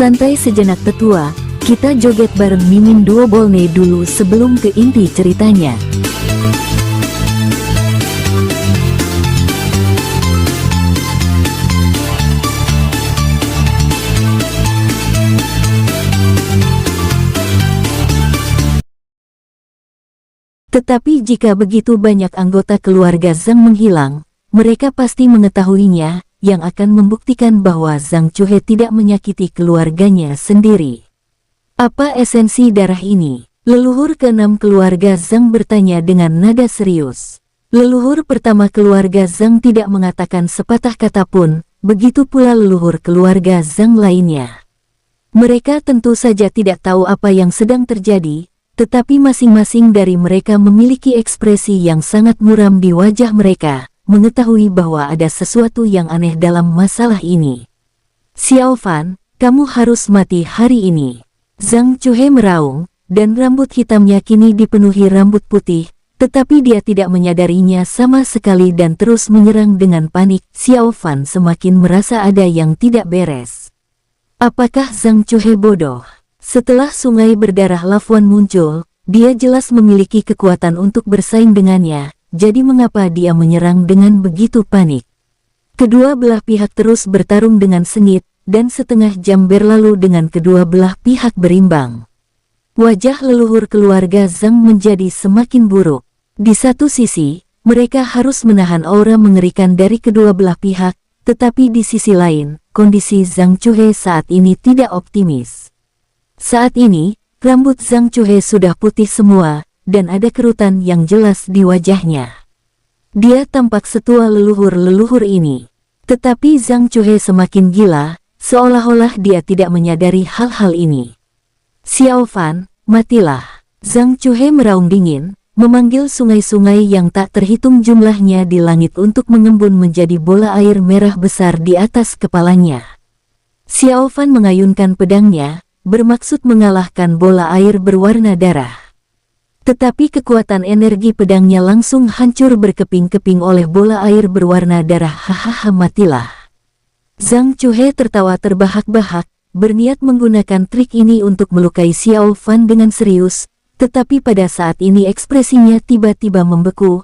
Santai sejenak tetua, kita joget bareng Mimin Duo Bolne dulu sebelum ke inti ceritanya. Tetapi jika begitu banyak anggota keluarga Zhang menghilang, mereka pasti mengetahuinya, yang akan membuktikan bahwa Zhang Cuhe tidak menyakiti keluarganya sendiri. Apa esensi darah ini? Leluhur ke-6 keluarga Zhang bertanya dengan nada serius. Leluhur pertama keluarga Zhang tidak mengatakan sepatah kata pun, begitu pula leluhur keluarga Zhang lainnya. Mereka tentu saja tidak tahu apa yang sedang terjadi, tetapi masing-masing dari mereka memiliki ekspresi yang sangat muram di wajah mereka, mengetahui bahwa ada sesuatu yang aneh dalam masalah ini. Xiao Fan, kamu harus mati hari ini. Zhang Cuhe meraung, dan rambut hitamnya kini dipenuhi rambut putih, tetapi dia tidak menyadarinya sama sekali dan terus menyerang dengan panik. Xiao Fan semakin merasa ada yang tidak beres. Apakah Zhang Cuhe bodoh? Setelah sungai berdarah Lafuan muncul, dia jelas memiliki kekuatan untuk bersaing dengannya, jadi mengapa dia menyerang dengan begitu panik? Kedua belah pihak terus bertarung dengan sengit, dan setengah jam berlalu dengan kedua belah pihak berimbang. Wajah leluhur keluarga Zhang menjadi semakin buruk. Di satu sisi, mereka harus menahan aura mengerikan dari kedua belah pihak, tetapi di sisi lain, kondisi Zhang Cuhe saat ini tidak optimis. Saat ini, rambut Zhang Cuhe sudah putih semua, dan ada kerutan yang jelas di wajahnya. Dia tampak setua leluhur-leluhur ini. Tetapi Zhang Cuhe semakin gila, seolah-olah dia tidak menyadari hal-hal ini. Xiao Fan, matilah. Zhang Cuhe meraung dingin, memanggil sungai-sungai yang tak terhitung jumlahnya di langit untuk mengembun menjadi bola air merah besar di atas kepalanya. Xiao Fan mengayunkan pedangnya, bermaksud mengalahkan bola air berwarna darah. Tetapi kekuatan energi pedangnya langsung hancur berkeping-keping oleh bola air berwarna darah. Hahaha, matilah. Zhang Cuhe tertawa terbahak-bahak, berniat menggunakan trik ini untuk melukai Xiao Fan dengan serius, tetapi pada saat ini ekspresinya tiba-tiba membeku.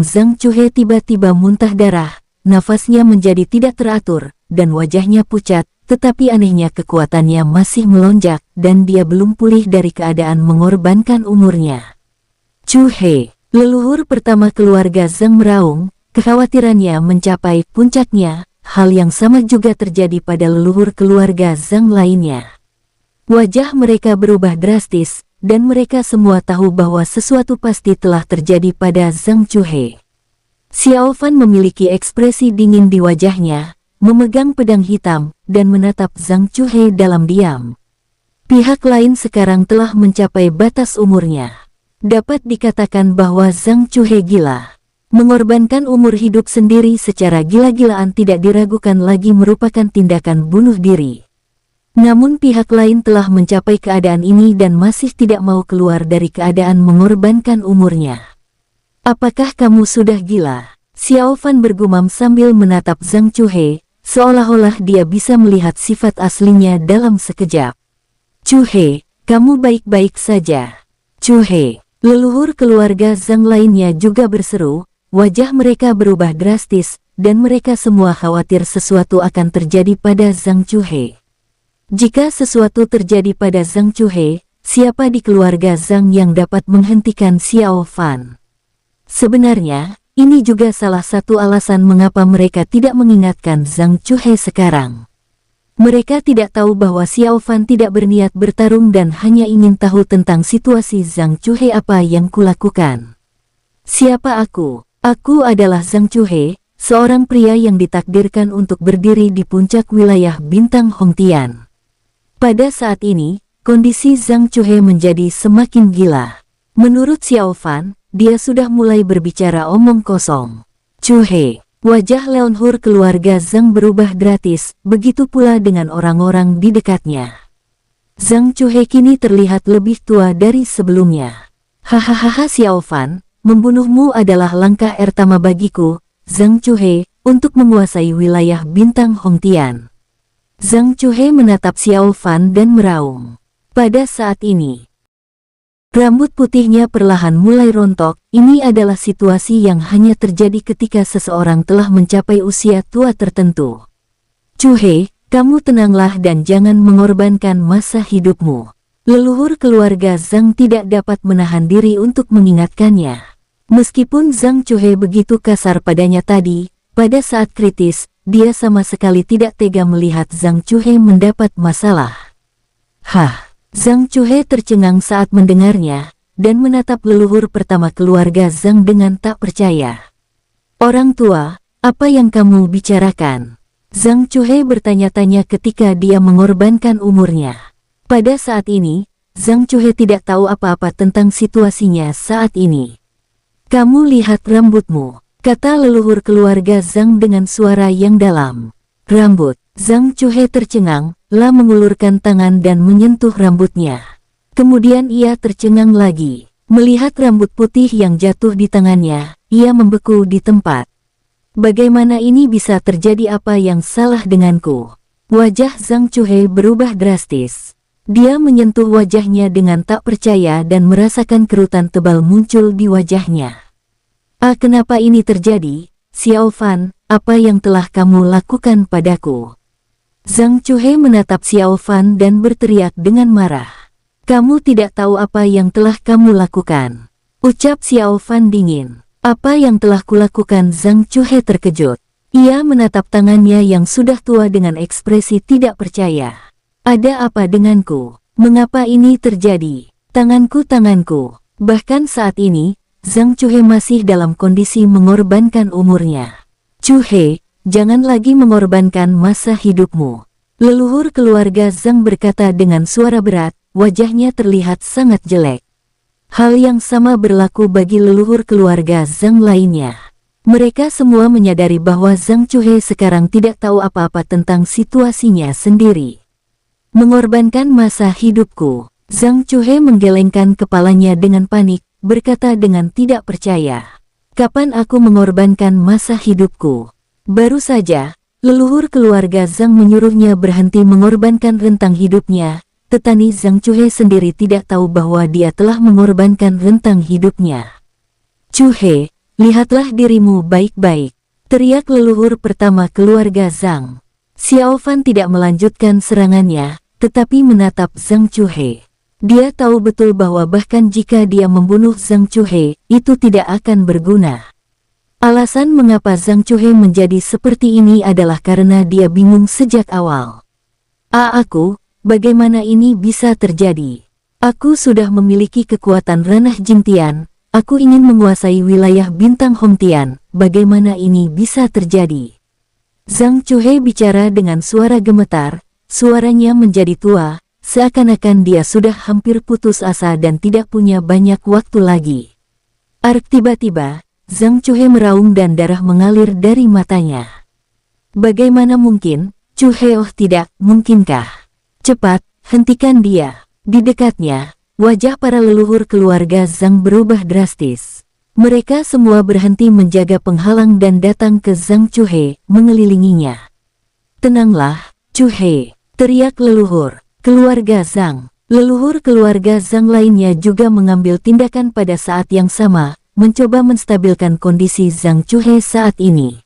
Zhang Cuhe tiba-tiba muntah darah, nafasnya menjadi tidak teratur, dan wajahnya pucat. Tetapi anehnya kekuatannya masih melonjak, dan dia belum pulih dari keadaan mengorbankan umurnya. Cuhe, leluhur pertama keluarga Zhang meraung, kekhawatirannya mencapai puncaknya. Hal yang sama juga terjadi pada leluhur keluarga Zhang lainnya. Wajah mereka berubah drastis, dan mereka semua tahu bahwa sesuatu pasti telah terjadi pada Zhang Cuhe. Xiao Fan memiliki ekspresi dingin di wajahnya, memegang pedang hitam, dan menatap Zhang Cuhe dalam diam. Pihak lain sekarang telah mencapai batas umurnya. Dapat dikatakan bahwa Zhang Cuhe gila. Mengorbankan umur hidup sendiri secara gila-gilaan tidak diragukan lagi merupakan tindakan bunuh diri. Namun pihak lain telah mencapai keadaan ini dan masih tidak mau keluar dari keadaan mengorbankan umurnya. Apakah kamu sudah gila? Xiao Fan bergumam sambil menatap Zhang Cuhe, seolah-olah dia bisa melihat sifat aslinya dalam sekejap. Cuhe, kamu baik-baik saja. Cuhe, leluhur keluarga Zhang lainnya juga berseru, wajah mereka berubah drastis, dan mereka semua khawatir sesuatu akan terjadi pada Zhang Cuhe. Jika sesuatu terjadi pada Zhang Cuhe, siapa di keluarga Zhang yang dapat menghentikan Xiao Fan? Sebenarnya, ini juga salah satu alasan mengapa mereka tidak mengingatkan Zhang Cuhe sekarang. Mereka tidak tahu bahwa Xiao Fan tidak berniat bertarung dan hanya ingin tahu tentang situasi Zhang Cuhe. Apa yang kulakukan? Siapa aku? Aku adalah Zhang Cuhe, seorang pria yang ditakdirkan untuk berdiri di puncak wilayah bintang Hongtian. Pada saat ini, kondisi Zhang Cuhe menjadi semakin gila. Menurut Xiao Fan, dia sudah mulai berbicara omong kosong. Cuhe, wajah leluhur keluarga Zhang berubah drastis, begitu pula dengan orang-orang di dekatnya. Zhang Cuhe kini terlihat lebih tua dari sebelumnya. Hahaha, Xiao Fan, membunuhmu adalah langkah pertama bagiku, Zhang Cuhe, untuk menguasai wilayah bintang Hongtian. Zhang Chuhe menatap Xiao Fan dan meraung. Pada saat ini, rambut putihnya perlahan mulai rontok. Ini adalah situasi yang hanya terjadi ketika seseorang telah mencapai usia tua tertentu. Chuhe, kamu tenanglah dan jangan mengorbankan masa hidupmu. Leluhur keluarga Zhang tidak dapat menahan diri untuk mengingatkannya. Meskipun Zhang Chuhe begitu kasar padanya tadi, pada saat kritis, dia sama sekali tidak tega melihat Zhang Chuhe mendapat masalah. Hah, Zhang Chuhe tercengang saat mendengarnya, dan menatap leluhur pertama keluarga Zhang dengan tak percaya. Orang tua, apa yang kamu bicarakan? Zhang Chuhe bertanya-tanya ketika dia mengorbankan umurnya. Pada saat ini, Zhang Chuhe tidak tahu apa-apa tentang situasinya saat ini. Kamu lihat rambutmu, kata leluhur keluarga Zhang dengan suara yang dalam. Rambut, Zhang Chuhe tercengang, lalu mengulurkan tangan dan menyentuh rambutnya. Kemudian ia tercengang lagi. Melihat rambut putih yang jatuh di tangannya, ia membeku di tempat. Bagaimana ini bisa terjadi? Apa yang salah denganku? Wajah Zhang Chuhe berubah drastis. Dia menyentuh wajahnya dengan tak percaya dan merasakan kerutan tebal muncul di wajahnya. Kenapa ini terjadi? Xiao Fan, apa yang telah kamu lakukan padaku? Zhang Chuhe menatap Xiao Fan dan berteriak dengan marah. Kamu tidak tahu apa yang telah kamu lakukan. Ucap Xiao Fan dingin. Apa yang telah kulakukan? Zhang Chuhe terkejut. Ia menatap tangannya yang sudah tua dengan ekspresi tidak percaya. Ada apa denganku? Mengapa ini terjadi? Tanganku. Bahkan saat ini, Zhang Chuhe masih dalam kondisi mengorbankan umurnya. Chuhe, jangan lagi mengorbankan masa hidupmu. Leluhur keluarga Zhang berkata dengan suara berat, wajahnya terlihat sangat jelek. Hal yang sama berlaku bagi leluhur keluarga Zhang lainnya. Mereka semua menyadari bahwa Zhang Chuhe sekarang tidak tahu apa-apa tentang situasinya sendiri. Mengorbankan masa hidupku. Zhang Chuhe menggelengkan kepalanya dengan panik, berkata dengan tidak percaya. Kapan aku mengorbankan masa hidupku? Baru saja, leluhur keluarga Zhang menyuruhnya berhenti mengorbankan rentang hidupnya. Tetapi Zhang Chuhe sendiri tidak tahu bahwa dia telah mengorbankan rentang hidupnya. Chuhe, lihatlah dirimu baik-baik, teriak leluhur pertama keluarga Zhang. Xiao Fan tidak melanjutkan serangannya, tetapi menatap Zhang Chuhe. Dia tahu betul bahwa bahkan jika dia membunuh Zhang Chuhe, itu tidak akan berguna. Alasan mengapa Zhang Chuhe menjadi seperti ini adalah karena dia bingung sejak awal. Aku, bagaimana ini bisa terjadi? Aku sudah memiliki kekuatan ranah Jingtian, aku ingin menguasai wilayah bintang Hongtian, bagaimana ini bisa terjadi? Zhang Chuhe bicara dengan suara gemetar. Suaranya menjadi tua, seakan-akan dia sudah hampir putus asa dan tidak punya banyak waktu lagi. Tiba-tiba, Zhang Chuhe meraung dan darah mengalir dari matanya. Bagaimana mungkin? Chuhe, oh tidak, mungkinkah? Cepat, hentikan dia. Di dekatnya, wajah para leluhur keluarga Zhang berubah drastis. Mereka semua berhenti menjaga penghalang dan datang ke Zhang Chuhe, mengelilinginya. Tenanglah, Chuhe, teriak leluhur keluarga Zhang. Leluhur keluarga Zhang lainnya juga mengambil tindakan pada saat yang sama, mencoba menstabilkan kondisi Zhang Chuhe saat ini.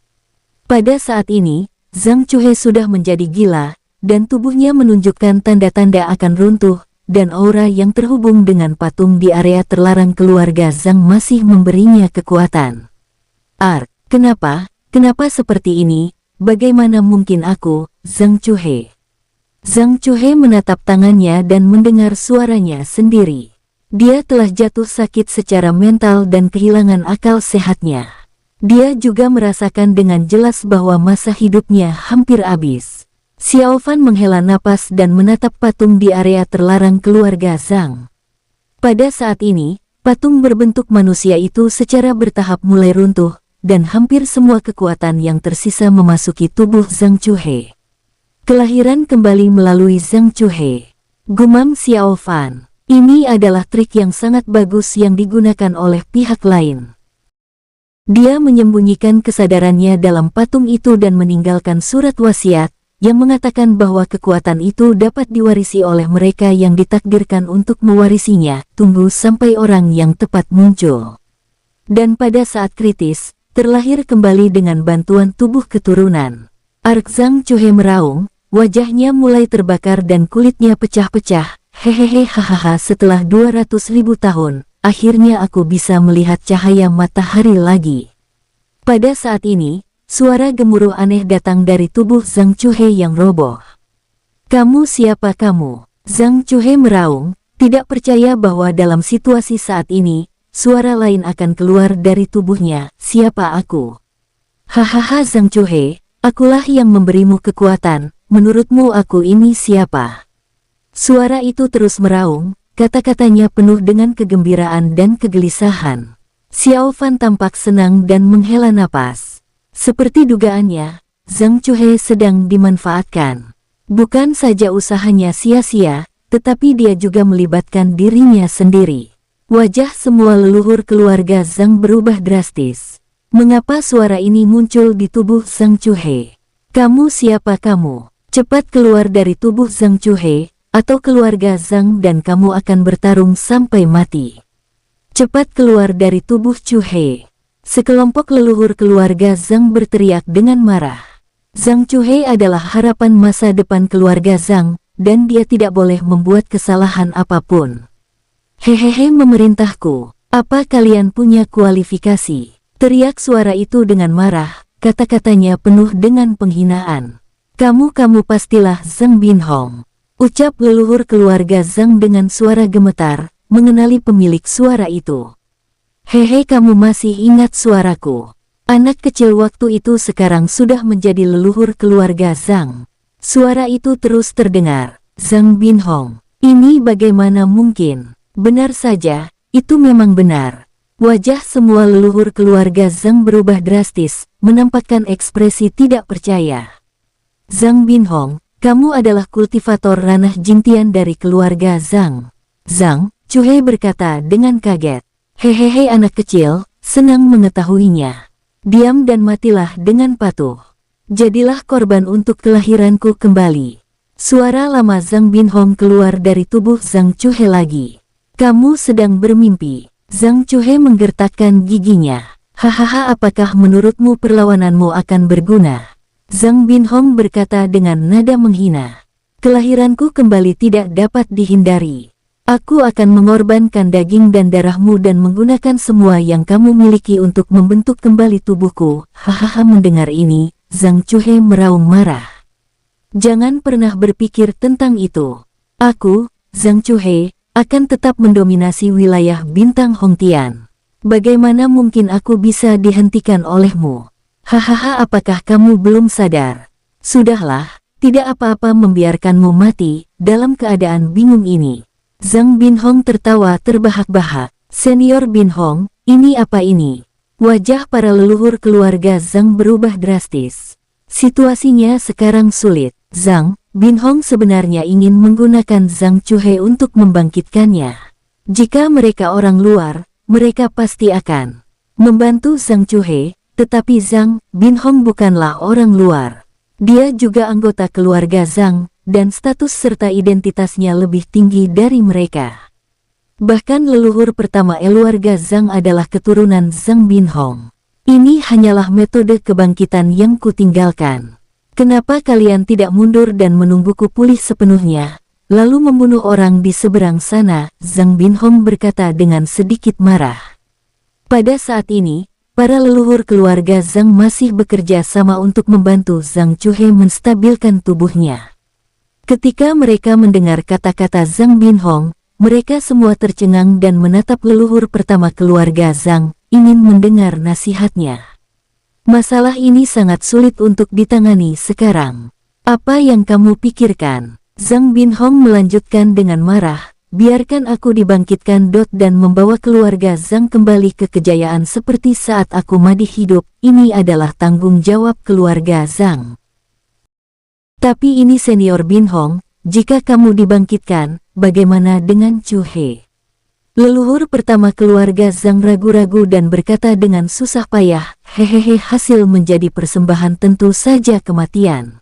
Pada saat ini, Zhang Chuhe sudah menjadi gila, dan tubuhnya menunjukkan tanda-tanda akan runtuh, dan aura yang terhubung dengan patung di area terlarang keluarga Zhang masih memberinya kekuatan. Kenapa seperti ini? Bagaimana mungkin aku, Zhang Chuhe? Zhang Chuhe menatap tangannya dan mendengar suaranya sendiri. Dia telah jatuh sakit secara mental dan kehilangan akal sehatnya. Dia juga merasakan dengan jelas bahwa masa hidupnya hampir habis. Xiao Fan menghela napas dan menatap patung di area terlarang keluarga Zhang. Pada saat ini, patung berbentuk manusia itu secara bertahap mulai runtuh, dan hampir semua kekuatan yang tersisa memasuki tubuh Zhang Chuhe. Kelahiran kembali melalui Zhang Chuhe. Gumam Xiao Fan. Ini adalah trik yang sangat bagus yang digunakan oleh pihak lain. Dia menyembunyikan kesadarannya dalam patung itu dan meninggalkan surat wasiat, yang mengatakan bahwa kekuatan itu dapat diwarisi oleh mereka yang ditakdirkan untuk mewarisinya. Tunggu sampai orang yang tepat muncul. Dan pada saat kritis, terlahir kembali dengan bantuan tubuh keturunan. Ark Zhang Cuhe meraung, wajahnya mulai terbakar dan kulitnya pecah-pecah. Hehehe hahaha, setelah 200.000 tahun, akhirnya aku bisa melihat cahaya matahari lagi. Pada saat ini, suara gemuruh aneh datang dari tubuh Zhang Cuhe yang roboh. Kamu siapa kamu? Zhang Cuhe meraung, tidak percaya bahwa dalam situasi saat ini, suara lain akan keluar dari tubuhnya. Siapa aku? Hahaha Zhang Cuhe, akulah yang memberimu kekuatan, menurutmu aku ini siapa? Suara itu terus meraung, kata-katanya penuh dengan kegembiraan dan kegelisahan. Xiao Fan tampak senang dan menghela napas. Seperti dugaannya, Zhang Cuhe sedang dimanfaatkan. Bukan saja usahanya sia-sia, tetapi dia juga melibatkan dirinya sendiri. Wajah semua leluhur keluarga Zhang berubah drastis. Mengapa suara ini muncul di tubuh Zhang Cuhe? Kamu siapa kamu? Cepat keluar dari tubuh Zhang Cuhe, atau keluarga Zhang dan kamu akan bertarung sampai mati. Cepat keluar dari tubuh Cuhe. Sekelompok leluhur keluarga Zhang berteriak dengan marah. Zhang Cuhe adalah harapan masa depan keluarga Zhang, dan dia tidak boleh membuat kesalahan apapun. Hehehe memerintahku, apa kalian punya kualifikasi? Teriak suara itu dengan marah, kata-katanya penuh dengan penghinaan. Kamu pastilah Zhang Binhong. Ucap leluhur keluarga Zhang dengan suara gemetar, mengenali pemilik suara itu. Hehe, kamu masih ingat suaraku? Anak kecil waktu itu sekarang sudah menjadi leluhur keluarga Zhang. Suara itu terus terdengar. Zhang Binhong, ini bagaimana mungkin? Benar saja, itu memang benar. Wajah semua leluhur keluarga Zhang berubah drastis, menampakkan ekspresi tidak percaya. Zhang Binhong, kamu adalah kultivator ranah Jingtian dari keluarga Zhang. Zhang Cuhe berkata dengan kaget. Hehehe anak kecil, senang mengetahuinya. Diam dan matilah dengan patuh. Jadilah korban untuk kelahiranku kembali. Suara lama Zhang Binhong keluar dari tubuh Zhang Cuhe lagi. Kamu sedang bermimpi. Zhang Cuhe menggertakkan giginya. Hahaha, apakah menurutmu perlawananmu akan berguna? Zhang Binhong berkata dengan nada menghina. Kelahiranku kembali tidak dapat dihindari. Aku akan mengorbankan daging dan darahmu dan menggunakan semua yang kamu miliki untuk membentuk kembali tubuhku. Hahaha, mendengar ini, Zhang Cuhe meraung marah. Jangan pernah berpikir tentang itu. Aku, Zhang Cuhe, akan tetap mendominasi wilayah bintang Hongtian. Bagaimana mungkin aku bisa dihentikan olehmu? Hahaha, apakah kamu belum sadar? Sudahlah, tidak apa-apa membiarkanmu mati dalam keadaan bingung ini. Zhang Binhong tertawa terbahak-bahak. Senior Binhong, ini apa ini? Wajah para leluhur keluarga Zhang berubah drastis. Situasinya sekarang sulit. Zhang Binhong sebenarnya ingin menggunakan Zhang Cuhe untuk membangkitkannya. Jika mereka orang luar, mereka pasti akan membantu Zhang Cuhe. Tetapi Zhang Binhong bukanlah orang luar. Dia juga anggota keluarga Zhang, dan status serta identitasnya lebih tinggi dari mereka. Bahkan leluhur pertama keluarga Zhang adalah keturunan Zhang Binhong. Ini hanyalah metode kebangkitan yang kutinggalkan. Kenapa kalian tidak mundur dan menungguku pulih sepenuhnya, lalu membunuh orang di seberang sana? Zhang Binhong berkata dengan sedikit marah. Pada saat ini, para leluhur keluarga Zhang masih bekerja sama untuk membantu Zhang Cuhe menstabilkan tubuhnya. Ketika mereka mendengar kata-kata Zhang Binhong, mereka semua tercengang dan menatap leluhur pertama keluarga Zhang, ingin mendengar nasihatnya. Masalah ini sangat sulit untuk ditangani sekarang. Apa yang kamu pikirkan? Zhang Binhong melanjutkan dengan marah. Biarkan aku dibangkitkan dan membawa keluarga Zhang kembali ke kejayaan seperti saat aku masih hidup. Ini adalah tanggung jawab keluarga Zhang. Tapi ini senior Binhong, jika kamu dibangkitkan, bagaimana dengan Cuhe? Leluhur pertama keluarga Zhang ragu-ragu dan berkata dengan susah payah, hehehe, hasil menjadi persembahan tentu saja kematian.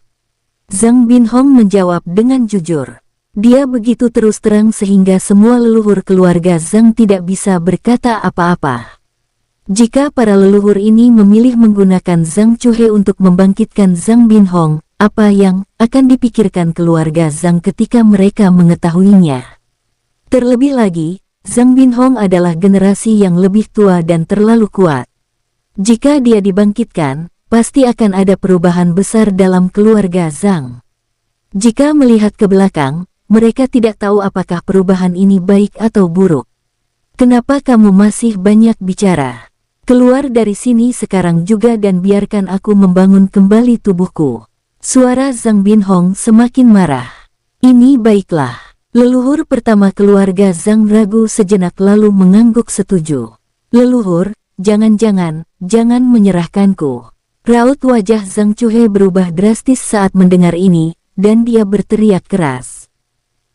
Zhang Binhong menjawab dengan jujur. Dia begitu terus terang sehingga semua leluhur keluarga Zhang tidak bisa berkata apa-apa. Jika para leluhur ini memilih menggunakan Zhang Cuhe untuk membangkitkan Zhang Binhong, apa yang akan dipikirkan keluarga Zhang ketika mereka mengetahuinya? Terlebih lagi, Zhang Binhong adalah generasi yang lebih tua dan terlalu kuat. Jika dia dibangkitkan, pasti akan ada perubahan besar dalam keluarga Zhang. Jika melihat ke belakang, mereka tidak tahu apakah perubahan ini baik atau buruk. Kenapa kamu masih banyak bicara? Keluar dari sini sekarang juga dan biarkan aku membangun kembali tubuhku. Suara Zhang Binhong semakin marah. Ini baiklah. Leluhur pertama keluarga Zhang ragu sejenak lalu mengangguk setuju. Leluhur, jangan menyerahkanku. Raut wajah Zhang Cuhe berubah drastis saat mendengar ini, dan dia berteriak keras.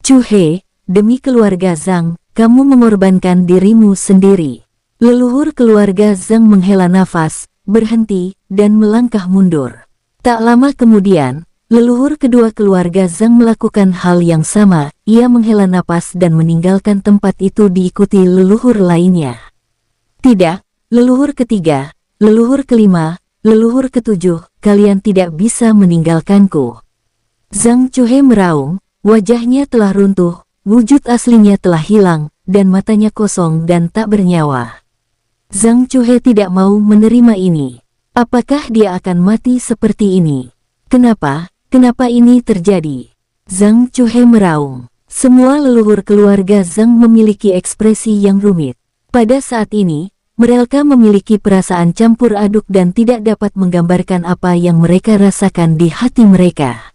Cuhe, demi keluarga Zhang, kamu mengorbankan dirimu sendiri. Leluhur keluarga Zhang menghela nafas, berhenti, dan melangkah mundur. Tak lama kemudian, leluhur kedua keluarga Zhang melakukan hal yang sama. Ia menghela napas dan meninggalkan tempat itu diikuti leluhur lainnya. Tidak, leluhur ketiga, leluhur kelima, leluhur ketujuh, kalian tidak bisa meninggalkanku. Zhang Cuhe meraung. Wajahnya telah runtuh, wujud aslinya telah hilang, dan matanya kosong dan tak bernyawa. Zhang Cuhe tidak mau menerima ini. Apakah dia akan mati seperti ini? Kenapa ini terjadi? Zhang Cuhe meraung. Semua leluhur keluarga Zhang memiliki ekspresi yang rumit. Pada saat ini, mereka memiliki perasaan campur aduk dan tidak dapat menggambarkan apa yang mereka rasakan di hati mereka.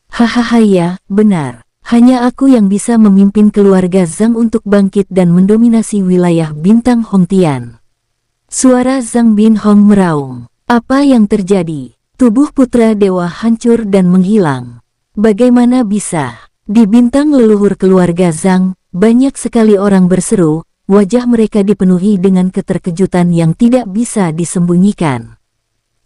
Hahaha ya, benar. Hanya aku yang bisa memimpin keluarga Zhang untuk bangkit dan mendominasi wilayah bintang Hongtian. Suara Zhang Binhong meraung. Apa yang terjadi? Tubuh putra dewa hancur dan menghilang. Bagaimana bisa? Di bintang leluhur keluarga Zhang, banyak sekali orang berseru, wajah mereka dipenuhi dengan keterkejutan yang tidak bisa disembunyikan.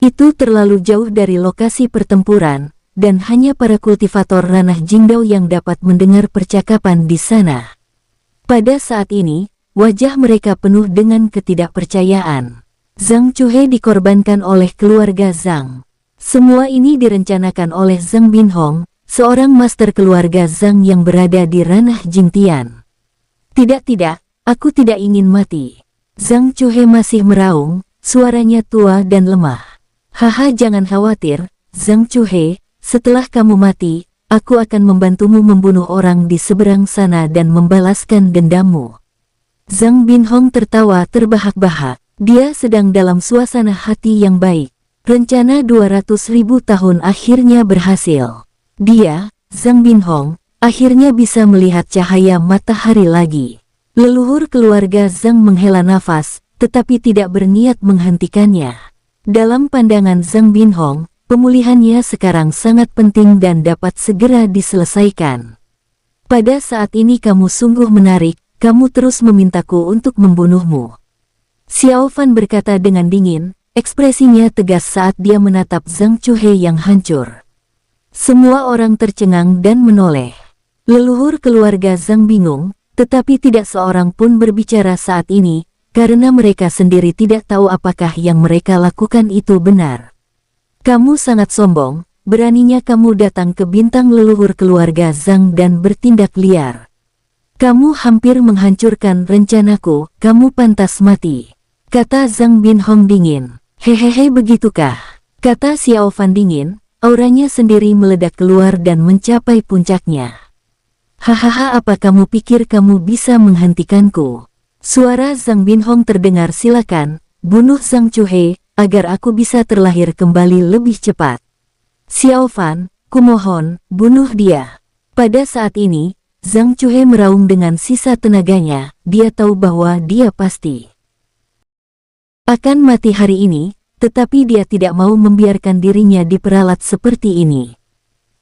Itu terlalu jauh dari lokasi pertempuran, dan hanya para kultivator ranah Jingdao yang dapat mendengar percakapan di sana. Pada saat ini, wajah mereka penuh dengan ketidakpercayaan. Zhang Cuhe dikorbankan oleh keluarga Zhang. Semua ini direncanakan oleh Zhang Binhong, seorang master keluarga Zhang yang berada di ranah Jingtian. Tidak, aku tidak ingin mati. Zhang Cuhe masih meraung, suaranya tua dan lemah. Haha, jangan khawatir, Zhang Cuhe. Setelah kamu mati, aku akan membantumu membunuh orang di seberang sana dan membalaskan dendammu. Zhang Binhong tertawa terbahak-bahak. Dia sedang dalam suasana hati yang baik. Rencana 200.000 tahun akhirnya berhasil. Dia, Zhang Binhong, akhirnya bisa melihat cahaya matahari lagi. Leluhur keluarga Zhang menghela nafas, tetapi tidak berniat menghentikannya. Dalam pandangan Zhang Binhong, pemulihannya sekarang sangat penting dan dapat segera diselesaikan. Pada saat ini kamu sungguh menarik, kamu terus memintaku untuk membunuhmu. Xiao Fan berkata dengan dingin, ekspresinya tegas saat dia menatap Zhang Cuhe yang hancur. Semua orang tercengang dan menoleh. Leluhur keluarga Zhang bingung, tetapi tidak seorang pun berbicara saat ini, karena mereka sendiri tidak tahu apakah yang mereka lakukan itu benar. Kamu sangat sombong, beraninya kamu datang ke bintang leluhur keluarga Zhang dan bertindak liar. Kamu hampir menghancurkan rencanaku, kamu pantas mati. Kata Zhang Binhong dingin. Hehehe, begitukah? Kata Xiao Fan dingin, auranya sendiri meledak keluar dan mencapai puncaknya. Hahaha, apa kamu pikir kamu bisa menghentikanku? Suara Zhang Binhong terdengar. Silakan, bunuh Zhang Cuhe, agar aku bisa terlahir kembali lebih cepat. Xiao Fan, kumohon, bunuh dia. Pada saat ini, Zhang Cuhe meraung dengan sisa tenaganya. Dia tahu bahwa dia pasti akan mati hari ini, tetapi dia tidak mau membiarkan dirinya diperalat seperti ini.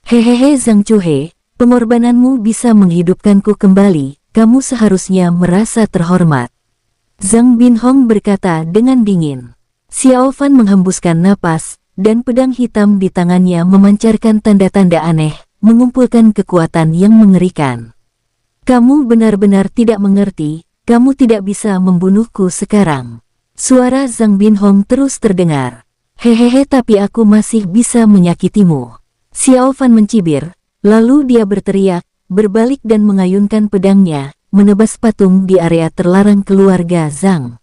Hehehe Zhang Cuhe, pengorbananmu bisa menghidupkanku kembali, kamu seharusnya merasa terhormat. Zhang Binhong berkata dengan dingin. Xiao Fan menghembuskan napas, dan pedang hitam di tangannya memancarkan tanda-tanda aneh, mengumpulkan kekuatan yang mengerikan. Kamu benar-benar tidak mengerti, kamu tidak bisa membunuhku sekarang. Suara Zhang Binhong terus terdengar. Hehehe, tapi aku masih bisa menyakitimu. Xiao Fan mencibir, lalu dia berteriak, berbalik dan mengayunkan pedangnya, menebas patung di area terlarang keluarga Zhang.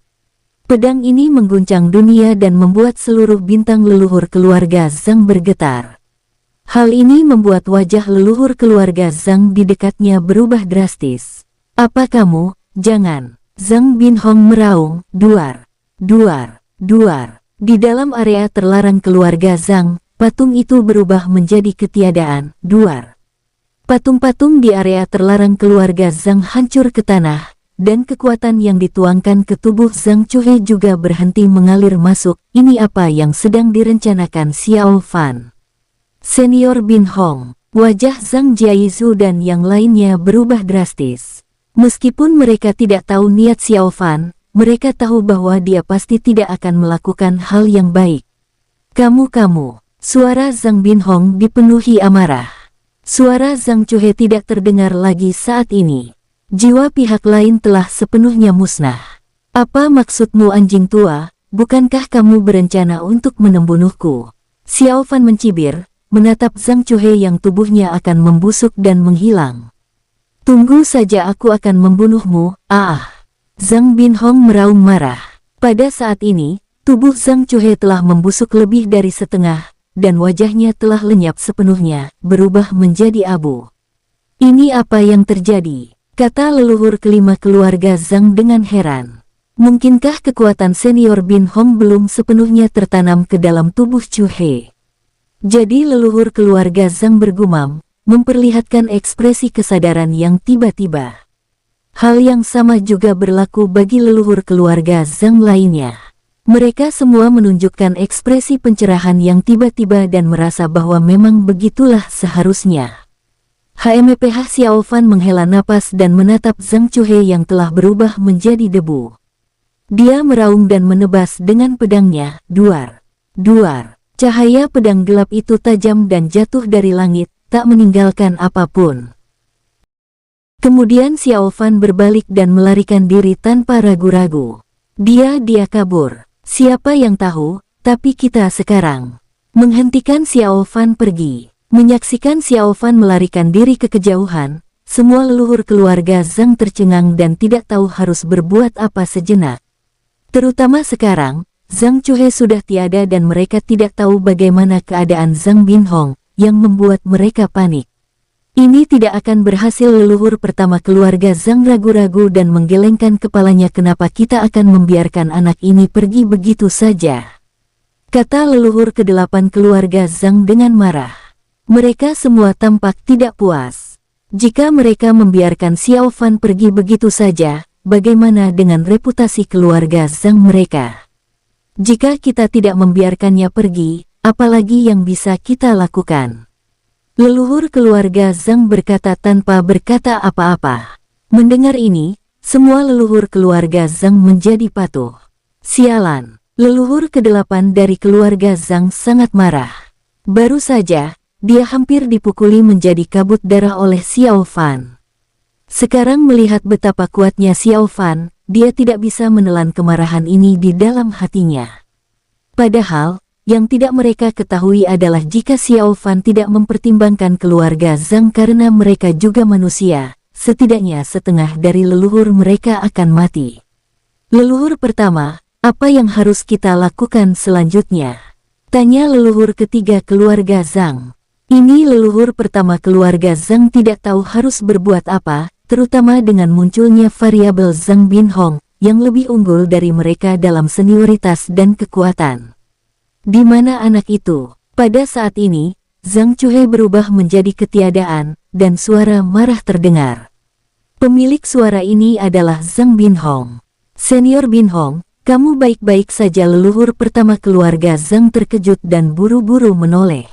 Pedang ini mengguncang dunia dan membuat seluruh bintang leluhur keluarga Zhang bergetar. Hal ini membuat wajah leluhur keluarga Zhang di dekatnya berubah drastis. Apa kamu? Jangan! Zhang Binhong meraung, duar, duar, duar. Di dalam area terlarang keluarga Zhang, patung itu berubah menjadi ketiadaan, duar. Patung-patung di area terlarang keluarga Zhang hancur ke tanah, dan kekuatan yang dituangkan ke tubuh Zhang Cuhe juga berhenti mengalir masuk. Ini apa yang sedang direncanakan Xiao Fan? Senior Binhong, wajah Zhang Jiaizu dan yang lainnya berubah drastis. Meskipun mereka tidak tahu niat Xiao Fan, mereka tahu bahwa dia pasti tidak akan melakukan hal yang baik. Kamu, suara Zhang Binhong dipenuhi amarah. Suara Zhang Cuhe tidak terdengar lagi saat ini. Jiwa pihak lain telah sepenuhnya musnah. Apa maksudmu anjing tua? Bukankah kamu berencana untuk membunuhku? Xiao Fan mencibir, menatap Zhang Cuhe yang tubuhnya akan membusuk dan menghilang. Tunggu saja, aku akan membunuhmu. Zhang Binhong meraung marah. Pada saat ini, tubuh Zhang Cuhe telah membusuk lebih dari setengah, dan wajahnya telah lenyap sepenuhnya, berubah menjadi abu. Ini apa yang terjadi? Kata leluhur kelima keluarga Zhang dengan heran. Mungkinkah kekuatan senior Binhong belum sepenuhnya tertanam ke dalam tubuh Cuhe? Jadi leluhur keluarga Zhang bergumam, memperlihatkan ekspresi kesadaran yang tiba-tiba. Hal yang sama juga berlaku bagi leluhur keluarga Zhang lainnya. Mereka semua menunjukkan ekspresi pencerahan yang tiba-tiba dan merasa bahwa memang begitulah seharusnya. HMPH Xiao Fan menghela napas dan menatap Zhang Cuhe yang telah berubah menjadi debu. Dia meraung dan menebas dengan pedangnya, duar, duar. Cahaya pedang gelap itu tajam dan jatuh dari langit, tak meninggalkan apapun. Kemudian Xiao Fan berbalik dan melarikan diri tanpa ragu-ragu. Dia kabur. Siapa yang tahu, tapi kita sekarang. Menghentikan Xiao Fan pergi. Menyaksikan Xiao Fan melarikan diri ke kejauhan, semua leluhur keluarga Zhang tercengang dan tidak tahu harus berbuat apa sejenak. Terutama sekarang, Zhang Cuhe sudah tiada dan mereka tidak tahu bagaimana keadaan Zhang Binhong, yang membuat mereka panik. Ini tidak akan berhasil. Leluhur pertama keluarga Zhang ragu-ragu dan menggelengkan kepalanya. Kenapa kita akan membiarkan anak ini pergi begitu saja? Kata leluhur ke-8 keluarga Zhang dengan marah. Mereka semua tampak tidak puas. Jika mereka membiarkan Xiao Fan pergi begitu saja, bagaimana dengan reputasi keluarga Zhang mereka? Jika kita tidak membiarkannya pergi, apalagi yang bisa kita lakukan? Leluhur keluarga Zhang berkata tanpa berkata apa-apa. Mendengar ini, semua leluhur keluarga Zhang menjadi patuh. Sialan, leluhur ke-8 dari keluarga Zhang sangat marah. Baru saja, dia hampir dipukuli menjadi kabut darah oleh Xiao Fan. Sekarang melihat betapa kuatnya Xiao Fan, dia tidak bisa menelan kemarahan ini di dalam hatinya. Padahal, yang tidak mereka ketahui adalah jika Xiao Fan tidak mempertimbangkan keluarga Zhang karena mereka juga manusia, setidaknya setengah dari leluhur mereka akan mati. Leluhur pertama, apa yang harus kita lakukan selanjutnya? Tanya leluhur ketiga keluarga Zhang. Ini leluhur pertama keluarga Zhang tidak tahu harus berbuat apa, terutama dengan munculnya variabel Zhang Binhong, yang lebih unggul dari mereka dalam senioritas dan kekuatan. Di mana anak itu? Pada saat ini, Zhang Cuhe berubah menjadi ketiadaan, dan suara marah terdengar. Pemilik suara ini adalah Zhang Binhong. Senior Binhong, kamu baik-baik saja? Leluhur pertama keluarga Zhang terkejut dan buru-buru menoleh.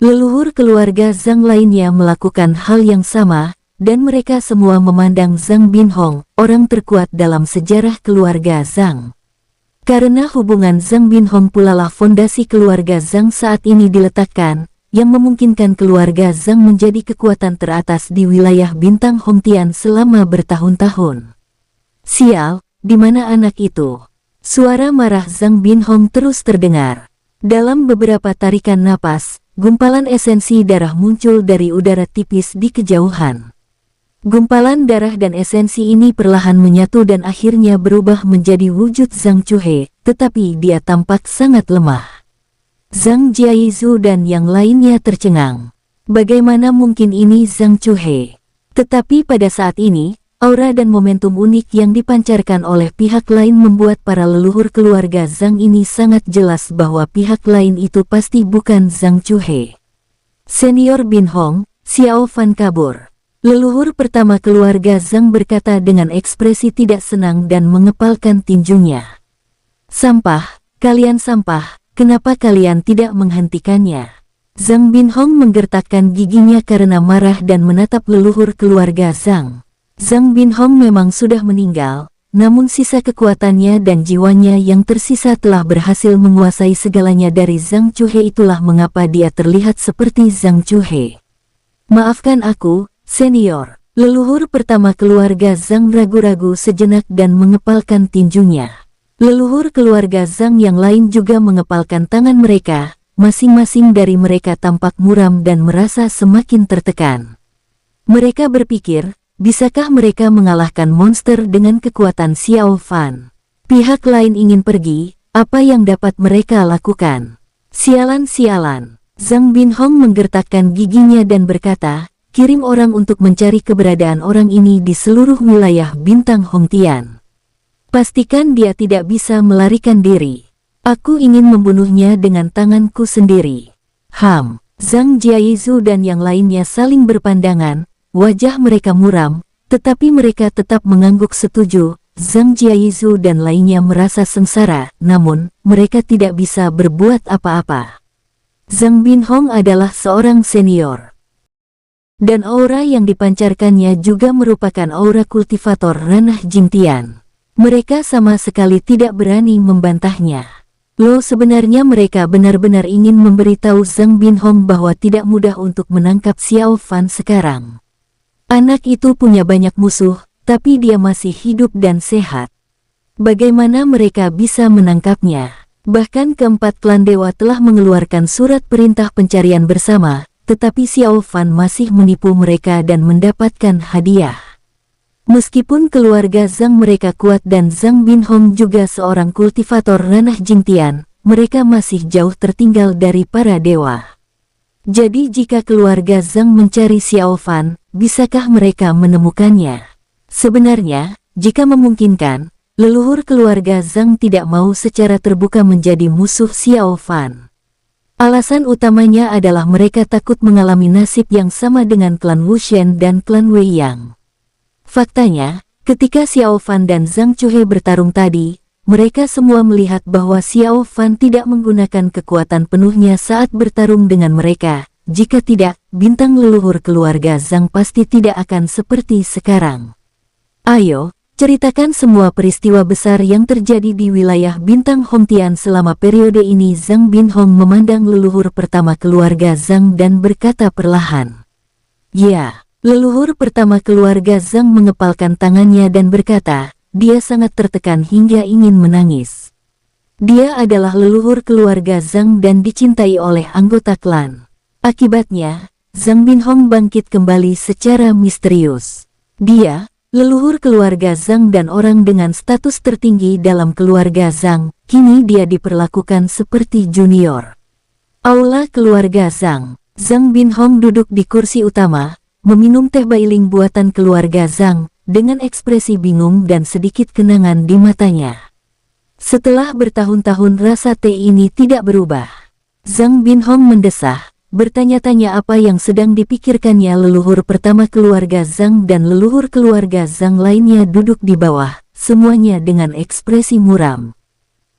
Leluhur keluarga Zhang lainnya melakukan hal yang sama, dan mereka semua memandang Zhang Binhong, orang terkuat dalam sejarah keluarga Zhang. Karena hubungan Zhang Binhong pulalah fondasi keluarga Zhang saat ini diletakkan, yang memungkinkan keluarga Zhang menjadi kekuatan teratas di wilayah bintang Hongtian selama bertahun-tahun. Sial, di mana anak itu? Suara marah Zhang Binhong terus terdengar. Dalam beberapa tarikan napas, gumpalan esensi darah muncul dari udara tipis di kejauhan. Gumpalan darah dan esensi ini perlahan menyatu dan akhirnya berubah menjadi wujud Zhang Chuhe, tetapi dia tampak sangat lemah. Zhang Jiaizu dan yang lainnya tercengang. Bagaimana mungkin ini Zhang Chuhe? Tetapi pada saat ini, aura dan momentum unik yang dipancarkan oleh pihak lain membuat para leluhur keluarga Zhang ini sangat jelas bahwa pihak lain itu pasti bukan Zhang Chuhe. Senior Binhong, Xiao Fan kabur. Leluhur pertama keluarga Zhang berkata dengan ekspresi tidak senang dan mengepalkan tinjunya. Sampah, kalian sampah, kenapa kalian tidak menghentikannya? Zhang Binhong menggertakkan giginya karena marah dan menatap leluhur keluarga Zhang. Zhang Binhong memang sudah meninggal, namun sisa kekuatannya dan jiwanya yang tersisa telah berhasil menguasai segalanya dari Zhang Chuhe, itulah mengapa dia terlihat seperti Zhang Chuhe. Maafkan aku, senior. Leluhur pertama keluarga Zhang ragu-ragu sejenak dan mengepalkan tinjunya. Leluhur keluarga Zhang yang lain juga mengepalkan tangan mereka, masing-masing dari mereka tampak muram dan merasa semakin tertekan. Mereka berpikir, bisakah mereka mengalahkan monster dengan kekuatan Xiao Fan? Pihak lain ingin pergi, apa yang dapat mereka lakukan? Sialan-sialan. Zhang Binhong menggertakkan giginya dan berkata, kirim orang untuk mencari keberadaan orang ini di seluruh wilayah bintang Hongtian. Pastikan dia tidak bisa melarikan diri. Aku ingin membunuhnya dengan tanganku sendiri. Zhang Jiaizu dan yang lainnya saling berpandangan, wajah mereka muram, tetapi mereka tetap mengangguk setuju. Zhang Jiaizu dan lainnya merasa sengsara, namun mereka tidak bisa berbuat apa-apa. Zhang Binhong adalah seorang senior. Dan aura yang dipancarkannya juga merupakan aura kultivator ranah Jingtian. Mereka sama sekali tidak berani membantahnya. Sebenarnya mereka benar-benar ingin memberitahu Zhang Binhong bahwa tidak mudah untuk menangkap Xiao Fan sekarang. Anak itu punya banyak musuh, tapi dia masih hidup dan sehat. Bagaimana mereka bisa menangkapnya? Bahkan keempat klan dewa telah mengeluarkan surat perintah pencarian bersama, tetapi Xiao Fan masih menipu mereka dan mendapatkan hadiah. Meskipun keluarga Zhang mereka kuat dan Zhang Binhong juga seorang kultivator ranah Jingtian, mereka masih jauh tertinggal dari para dewa. Jadi jika keluarga Zhang mencari Xiao Fan, bisakah mereka menemukannya? Sebenarnya, jika memungkinkan, leluhur keluarga Zhang tidak mau secara terbuka menjadi musuh Xiao Fan. Alasan utamanya adalah mereka takut mengalami nasib yang sama dengan klan Wushen dan klan Wei Yang. Faktanya, ketika Xiao Fan dan Zhang Chuhe bertarung tadi, mereka semua melihat bahwa Xiao Fan tidak menggunakan kekuatan penuhnya saat bertarung dengan mereka. Jika tidak, bintang leluhur keluarga Zhang pasti tidak akan seperti sekarang. Ayo, ceritakan semua peristiwa besar yang terjadi di wilayah bintang Hongtian selama periode ini. Zhang Binhong memandang leluhur pertama keluarga Zhang dan berkata perlahan. Ya, leluhur pertama keluarga Zhang mengepalkan tangannya dan berkata, dia sangat tertekan hingga ingin menangis. Dia adalah leluhur keluarga Zhang dan dicintai oleh anggota klan. Akibatnya, Zhang Binhong bangkit kembali secara misterius. Dia, leluhur keluarga Zhang dan orang dengan status tertinggi dalam keluarga Zhang, kini dia diperlakukan seperti junior. Aula keluarga Zhang. Zhang Binhong duduk di kursi utama, meminum teh bailing buatan keluarga Zhang, dengan ekspresi bingung dan sedikit kenangan di matanya. Setelah bertahun-tahun rasa teh ini tidak berubah. Zhang Binhong mendesah, bertanya-tanya apa yang sedang dipikirkannya. Leluhur pertama keluarga Zhang dan leluhur keluarga Zhang lainnya duduk di bawah, semuanya dengan ekspresi muram.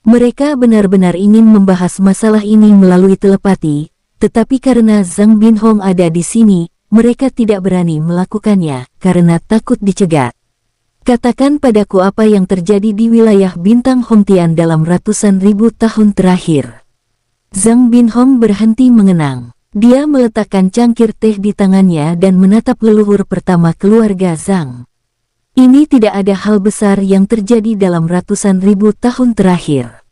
Mereka benar-benar ingin membahas masalah ini melalui telepati, tetapi karena Zhang Binhong ada di sini, mereka tidak berani melakukannya karena takut dicegat. Katakan padaku apa yang terjadi di wilayah bintang Hongtian dalam ratusan ribu tahun terakhir. Zhang Binhong berhenti mengenang. Dia meletakkan cangkir teh di tangannya dan menatap leluhur pertama keluarga Zhang. Ini tidak ada hal besar yang terjadi dalam ratusan ribu tahun terakhir.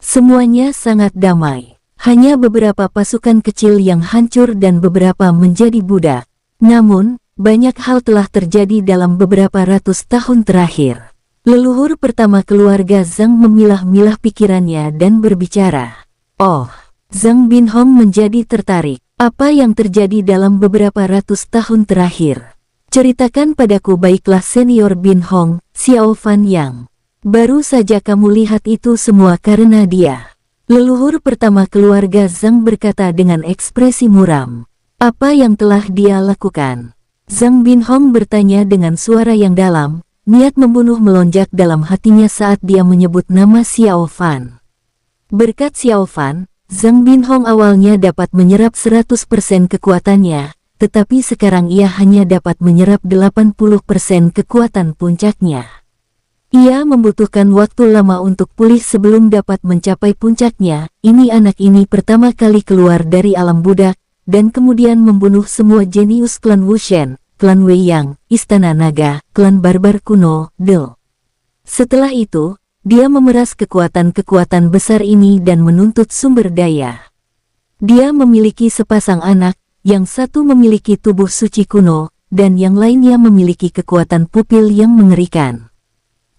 Semuanya sangat damai. Hanya beberapa pasukan kecil yang hancur dan beberapa menjadi budak. Namun, banyak hal telah terjadi dalam beberapa ratus tahun terakhir. Leluhur pertama keluarga Zhang memilah-milah pikirannya dan berbicara. Oh, Zhang Binhong menjadi tertarik. Apa yang terjadi dalam beberapa ratus tahun terakhir? Ceritakan padaku baiklah senior Binhong, Xiao Fan Yang. Baru saja kamu lihat itu semua karena dia. Leluhur pertama keluarga Zhang berkata dengan ekspresi muram. Apa yang telah dia lakukan? Zhang Binhong bertanya dengan suara yang dalam, niat membunuh melonjak dalam hatinya saat dia menyebut nama Xiao Fan. Berkat Xiao Fan, Zhang Binhong awalnya dapat menyerap 100% kekuatannya, tetapi sekarang ia hanya dapat menyerap 80% kekuatan puncaknya. Ia membutuhkan waktu lama untuk pulih sebelum dapat mencapai puncaknya. Ini anak ini pertama kali keluar dari alam budak, dan kemudian membunuh semua jenius klan Wushen, klan Wei Yang, Istana Naga, klan barbar kuno, Del. Setelah itu, dia memeras kekuatan-kekuatan besar ini dan menuntut sumber daya. Dia memiliki sepasang anak, yang satu memiliki tubuh suci kuno, dan yang lainnya memiliki kekuatan pupil yang mengerikan.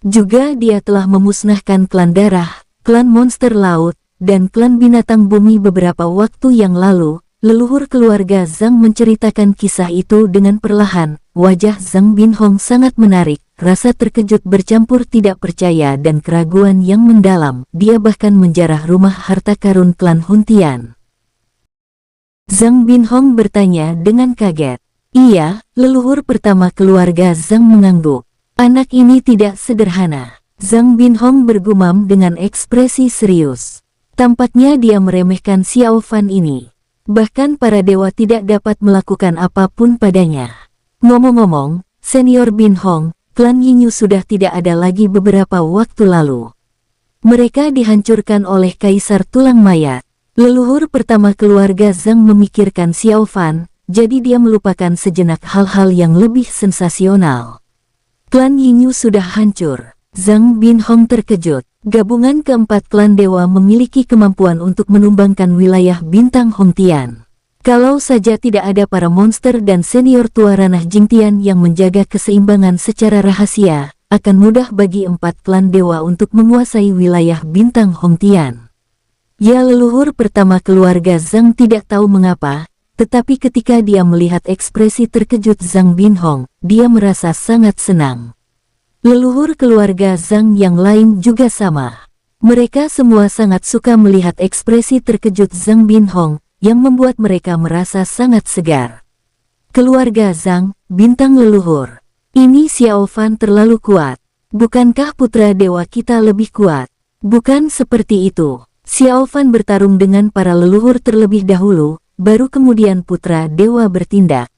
Juga dia telah memusnahkan klan darah, klan monster laut, dan klan binatang bumi beberapa waktu yang lalu. Leluhur keluarga Zhang menceritakan kisah itu dengan perlahan. Wajah Zhang Binhong sangat menarik, rasa terkejut bercampur tidak percaya dan keraguan yang mendalam. Dia bahkan menjarah rumah harta karun klan Huntian. Zhang Binhong bertanya dengan kaget. Iya, leluhur pertama keluarga Zhang mengangguk. Anak ini tidak sederhana. Zhang Binhong bergumam dengan ekspresi serius. Tampaknya dia meremehkan Xiao Fan ini. Bahkan para dewa tidak dapat melakukan apapun padanya. Ngomong-ngomong, senior Binhong, klan Yinyu sudah tidak ada lagi beberapa waktu lalu. Mereka dihancurkan oleh Kaisar Tulang Mayat. Leluhur pertama keluarga Zhang memikirkan Xiao Fan, jadi dia melupakan sejenak hal-hal yang lebih sensasional. Klan Yinyu sudah hancur. Zhang Binhong terkejut. Gabungan keempat klan dewa memiliki kemampuan untuk menumbangkan wilayah bintang Hongtian. Kalau saja tidak ada para monster dan senior tua ranah Jingtian yang menjaga keseimbangan secara rahasia, akan mudah bagi empat klan dewa untuk menguasai wilayah bintang Hongtian. Ya, leluhur pertama keluarga Zhang tidak tahu mengapa, tetapi ketika dia melihat ekspresi terkejut Zhang Binhong, dia merasa sangat senang. Leluhur keluarga Zhang yang lain juga sama. Mereka semua sangat suka melihat ekspresi terkejut Zhang Binhong, yang membuat mereka merasa sangat segar. Keluarga Zhang, bintang leluhur. Ini Xiao Fan terlalu kuat. Bukankah putra dewa kita lebih kuat? Bukan seperti itu. Xiao Fan bertarung dengan para leluhur terlebih dahulu, baru kemudian putra dewa bertindak.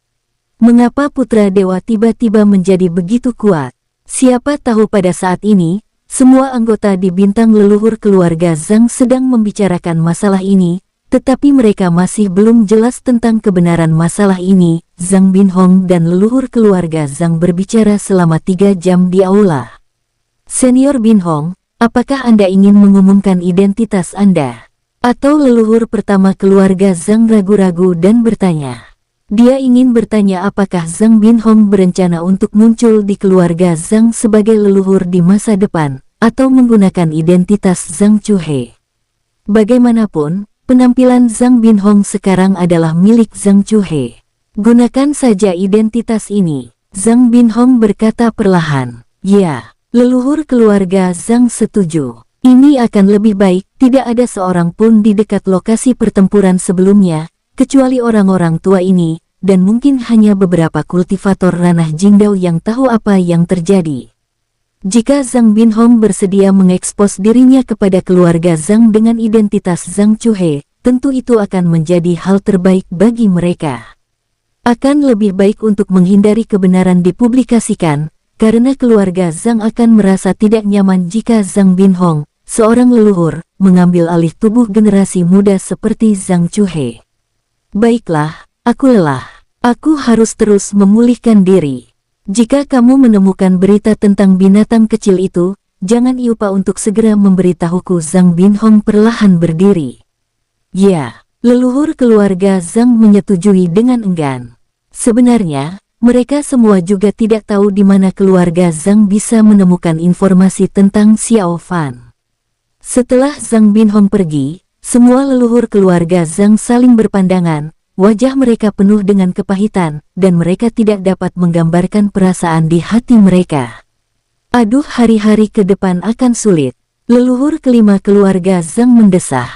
Mengapa putra dewa tiba-tiba menjadi begitu kuat? Siapa tahu pada saat ini, semua anggota di bintang leluhur keluarga Zhang sedang membicarakan masalah ini, tetapi mereka masih belum jelas tentang kebenaran masalah ini. Zhang Binhong dan leluhur keluarga Zhang berbicara selama 3 jam di aula. Senior Binhong, apakah Anda ingin mengumumkan identitas Anda? Atau leluhur pertama keluarga Zhang ragu-ragu dan bertanya. Dia ingin bertanya apakah Zhang Binhong berencana untuk muncul di keluarga Zhang sebagai leluhur di masa depan, atau menggunakan identitas Zhang Chuhe. Bagaimanapun, penampilan Zhang Binhong sekarang adalah milik Zhang Chuhe. Gunakan saja identitas ini. Zhang Binhong berkata perlahan. Ya, leluhur keluarga Zhang setuju. Ini akan lebih baik, tidak ada seorang pun di dekat lokasi pertempuran sebelumnya, kecuali orang-orang tua ini, dan mungkin hanya beberapa kultivator ranah Jingdao yang tahu apa yang terjadi. Jika Zhang Binhong bersedia mengekspos dirinya kepada keluarga Zhang dengan identitas Zhang Chuhe, tentu itu akan menjadi hal terbaik bagi mereka. Akan lebih baik untuk menghindari kebenaran dipublikasikan, karena keluarga Zhang akan merasa tidak nyaman jika Zhang Binhong, seorang leluhur, mengambil alih tubuh generasi muda seperti Zhang Cuhe. Baiklah, aku lelah. Aku harus terus memulihkan diri. Jika kamu menemukan berita tentang binatang kecil itu, jangan lupa untuk segera memberitahuku. Zhang Binhong perlahan berdiri. Ya, leluhur keluarga Zhang menyetujui dengan enggan. Sebenarnya, mereka semua juga tidak tahu di mana keluarga Zhang bisa menemukan informasi tentang Xiao Fan. Setelah Zhang Binhong pergi, semua leluhur keluarga Zhang saling berpandangan. Wajah mereka penuh dengan kepahitan, dan mereka tidak dapat menggambarkan perasaan di hati mereka. Aduh, hari-hari ke depan akan sulit. Leluhur kelima keluarga Zhang mendesah.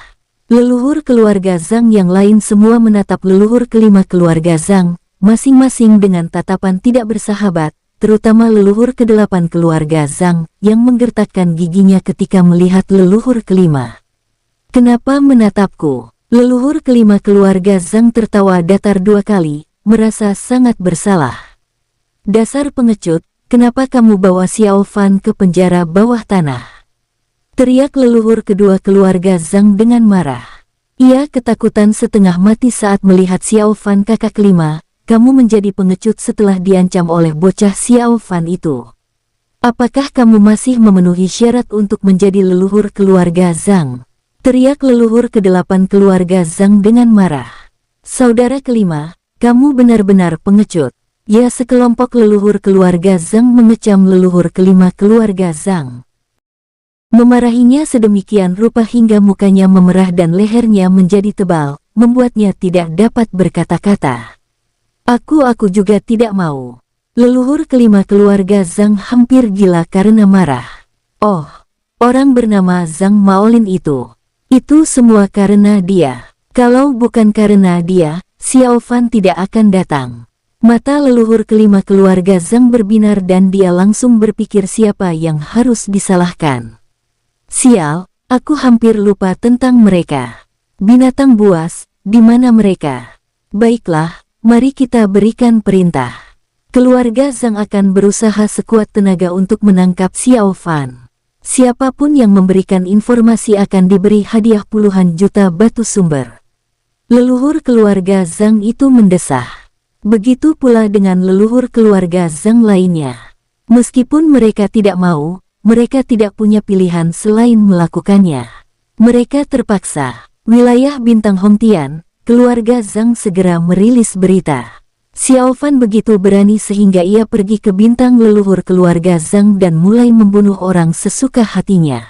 Leluhur keluarga Zhang yang lain semua menatap leluhur kelima keluarga Zhang, masing-masing dengan tatapan tidak bersahabat, terutama leluhur kedelapan keluarga Zhang, yang menggertakkan giginya ketika melihat leluhur kelima. Kenapa menatapku? Leluhur kelima keluarga Zhang tertawa datar 2 kali, merasa sangat bersalah. Dasar pengecut, kenapa kamu bawa Xiao Fan ke penjara bawah tanah? Teriak leluhur kedua keluarga Zhang dengan marah. Ia ketakutan setengah mati saat melihat Xiao Fan. Kakak kelima, kamu menjadi pengecut setelah diancam oleh bocah Xiao Fan itu. Apakah kamu masih memenuhi syarat untuk menjadi leluhur keluarga Zhang? Teriak leluhur kedelapan keluarga Zhang dengan marah. Saudara kelima, kamu benar-benar pengecut. Ya, sekelompok leluhur keluarga Zhang mengecam leluhur kelima keluarga Zhang. Memarahinya sedemikian rupa hingga mukanya memerah dan lehernya menjadi tebal, membuatnya tidak dapat berkata-kata. Aku juga tidak mau. Leluhur kelima keluarga Zhang hampir gila karena marah. Oh, orang bernama Zhang Maolin itu. Itu semua karena dia. Kalau bukan karena dia, Xiao Fan tidak akan datang. Mata leluhur kelima keluarga Zhang berbinar dan dia langsung berpikir siapa yang harus disalahkan. Sial, aku hampir lupa tentang mereka. Binatang buas, di mana mereka? Baiklah, mari kita berikan perintah. Keluarga Zhang akan berusaha sekuat tenaga untuk menangkap Xiao Fan. Siapapun yang memberikan informasi akan diberi hadiah puluhan juta batu sumber. Leluhur keluarga Zhang itu mendesah. Begitu pula dengan leluhur keluarga Zhang lainnya. Meskipun mereka tidak mau, mereka tidak punya pilihan selain melakukannya. Mereka terpaksa. Wilayah Bintang Hongtian, keluarga Zhang segera merilis berita. Xiao Fan begitu berani sehingga ia pergi ke bintang leluhur keluarga Zhang dan mulai membunuh orang sesuka hatinya.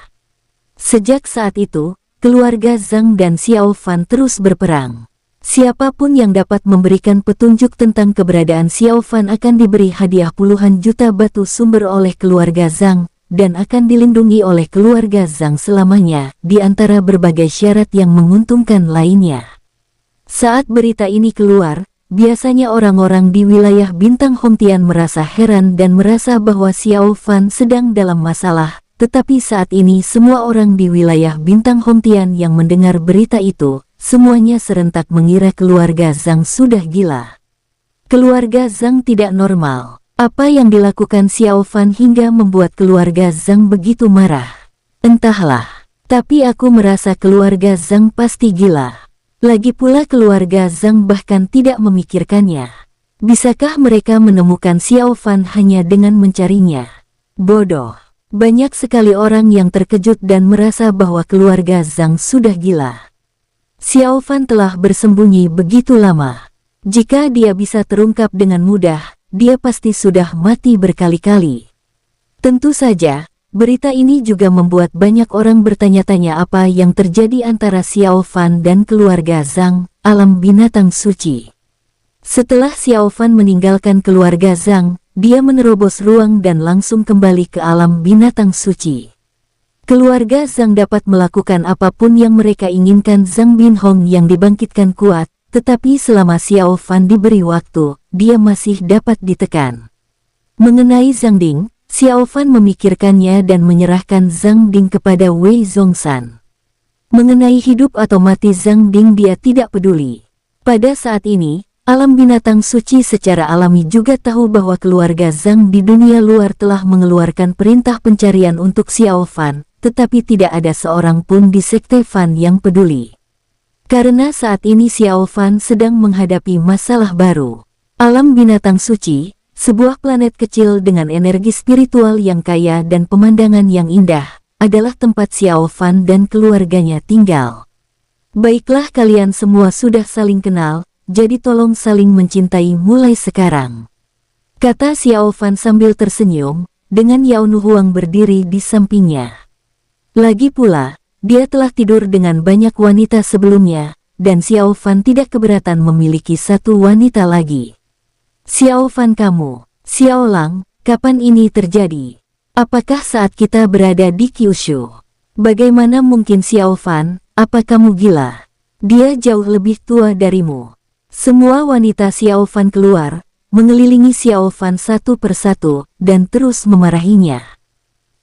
Sejak saat itu, keluarga Zhang dan Xiao Fan terus berperang. Siapapun yang dapat memberikan petunjuk tentang keberadaan Xiao Fan akan diberi hadiah puluhan juta batu sumber oleh keluarga Zhang, dan akan dilindungi oleh keluarga Zhang selamanya, di antara berbagai syarat yang menguntungkan lainnya. Saat berita ini keluar, biasanya orang-orang di wilayah Bintang Hongtian merasa heran dan merasa bahwa Xiao Fan sedang dalam masalah, tetapi saat ini semua orang di wilayah Bintang Hongtian yang mendengar berita itu, semuanya serentak mengira keluarga Zhang sudah gila. Keluarga Zhang tidak normal. Apa yang dilakukan Xiao Fan hingga membuat keluarga Zhang begitu marah? Entahlah, tapi aku merasa keluarga Zhang pasti gila. Lagi pula keluarga Zhang bahkan tidak memikirkannya. Bisakah mereka menemukan Xiao Fan hanya dengan mencarinya? Bodoh. Banyak sekali orang yang terkejut dan merasa bahwa keluarga Zhang sudah gila. Xiao Fan telah bersembunyi begitu lama. Jika dia bisa terungkap dengan mudah, dia pasti sudah mati berkali-kali. Tentu saja, berita ini juga membuat banyak orang bertanya-tanya apa yang terjadi antara Xiao Fan dan keluarga Zhang, alam binatang suci. Setelah Xiao Fan meninggalkan keluarga Zhang, dia menerobos ruang dan langsung kembali ke alam binatang suci. Keluarga Zhang dapat melakukan apapun yang mereka inginkan. Zhang Binhong yang dibangkitkan kuat, tetapi selama Xiao Fan diberi waktu, dia masih dapat ditekan. Mengenai Zhang Ding, Xiao Fan memikirkannya dan menyerahkan Zhang Ding kepada Wei Zhongshan. Mengenai hidup atau mati Zhang Ding dia tidak peduli. Pada saat ini, Alam binatang suci secara alami juga tahu bahwa keluarga Zhang di dunia luar telah mengeluarkan perintah pencarian untuk Xiao Fan, tetapi tidak ada seorang pun di Sekte Fan yang peduli. Karena saat ini Xiao Fan sedang menghadapi masalah baru. Alam binatang suci, sebuah planet kecil dengan energi spiritual yang kaya dan pemandangan yang indah, adalah tempat Xiao Fan dan keluarganya tinggal. Baiklah, kalian semua sudah saling kenal, jadi tolong saling mencintai mulai sekarang, kata Xiao Fan sambil tersenyum, dengan Yao Nuhuang berdiri di sampingnya. Lagi pula, dia telah tidur dengan banyak wanita sebelumnya, dan Xiao Fan tidak keberatan memiliki satu wanita lagi. Xiao Fan, kamu, Xiao Lang, kapan ini terjadi? Apakah saat kita berada di Kyushu? Bagaimana mungkin Xiao Fan, apa kamu gila? Dia jauh lebih tua darimu. Semua wanita Xiao Fan keluar, mengelilingi Xiao Fan satu persatu, dan terus memarahinya.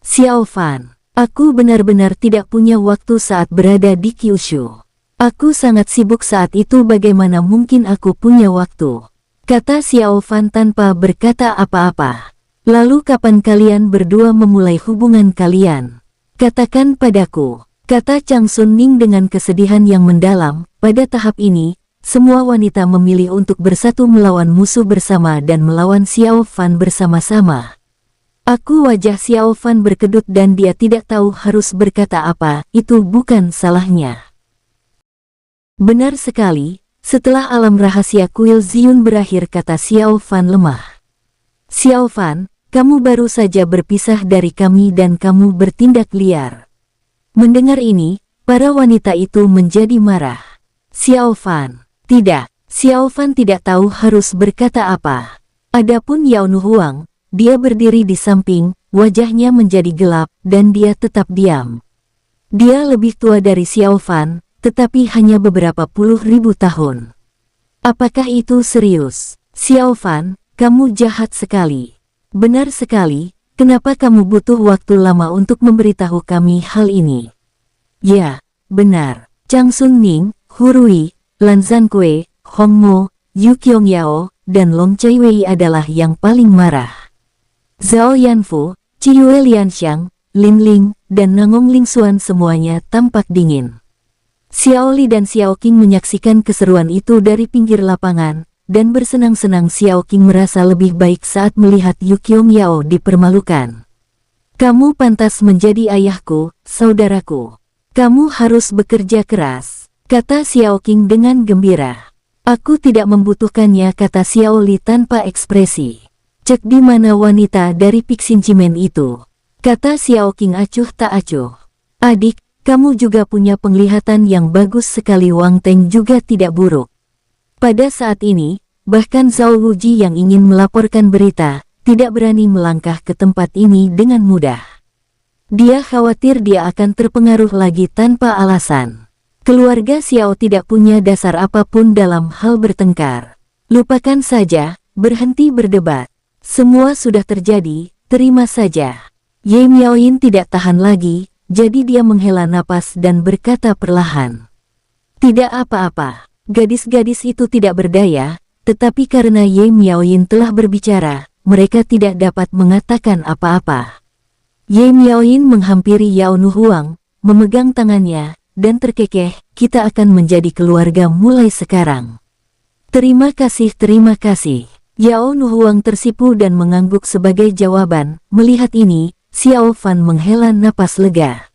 Xiao Fan, aku benar-benar tidak punya waktu saat berada di Kyushu. Aku sangat sibuk saat itu, bagaimana mungkin aku punya waktu? Kata Xiao Fan tanpa berkata apa-apa. Lalu kapan kalian berdua memulai hubungan kalian? Katakan padaku, kata Chang Sun Ning dengan kesedihan yang mendalam. Pada tahap ini, semua wanita memilih untuk bersatu melawan musuh bersama dan melawan Xiao Fan bersama-sama. Wajah Xiao Fan berkedut dan dia tidak tahu harus berkata apa, itu bukan salahnya. Benar sekali, setelah alam rahasia kuil Ziyun berakhir, kata Xiao Fan lemah. Xiao Fan, kamu baru saja berpisah dari kami dan kamu bertindak liar. Mendengar ini, para wanita itu menjadi marah. Xiao Fan, tidak, Xiao Fan tidak tahu harus berkata apa. Adapun Yao Nuhuang, dia berdiri di samping, wajahnya menjadi gelap, dan dia tetap diam. Dia lebih tua dari Xiao Fan, tetapi hanya beberapa puluh ribu tahun. Apakah itu serius? Xiao Fan, kamu jahat sekali. Benar sekali, kenapa kamu butuh waktu lama untuk memberitahu kami hal ini? Ya, benar. Chang Sun Ning, Hurui, Lan Zhankui, Hong Mo, Yu Qiongyao, dan Long Chaiwei adalah yang paling marah. Zhao Yanfu, Ciyue Lianxiang, Lin Ling, dan Nangong Lingxuan semuanya tampak dingin. Xiao Li dan Xiao Qing menyaksikan keseruan itu dari pinggir lapangan, dan bersenang-senang. Xiao Qing merasa lebih baik saat melihat Yu Qiongyao dipermalukan. Kamu pantas menjadi ayahku, saudaraku. Kamu harus bekerja keras, kata Xiao Qing dengan gembira. Aku tidak membutuhkannya, kata Xiao Li tanpa ekspresi. Cek di mana wanita dari Pixin Cimen itu? Kata Xiao Qing acuh tak acuh. Adik, kamu juga punya penglihatan yang bagus sekali. Wang Teng juga tidak buruk. Pada saat ini, bahkan Zhao Wuji yang ingin melaporkan berita, tidak berani melangkah ke tempat ini dengan mudah. Dia khawatir dia akan terpengaruh lagi tanpa alasan. Keluarga Xiao tidak punya dasar apapun dalam hal bertengkar. Lupakan saja, berhenti berdebat. Semua sudah terjadi, terima saja. Ye Miaoyin tidak tahan lagi, jadi dia menghela napas dan berkata perlahan. Tidak apa-apa, gadis-gadis itu tidak berdaya, tetapi karena Ye Miaoyin telah berbicara, mereka tidak dapat mengatakan apa-apa. Ye Miaoyin menghampiri Yao Nuhuang, memegang tangannya, dan terkekeh, kita akan menjadi keluarga mulai sekarang. Terima kasih, terima kasih. Yao Nuhuang tersipu dan mengangguk sebagai jawaban. Melihat ini, Xiao Fan menghela napas lega.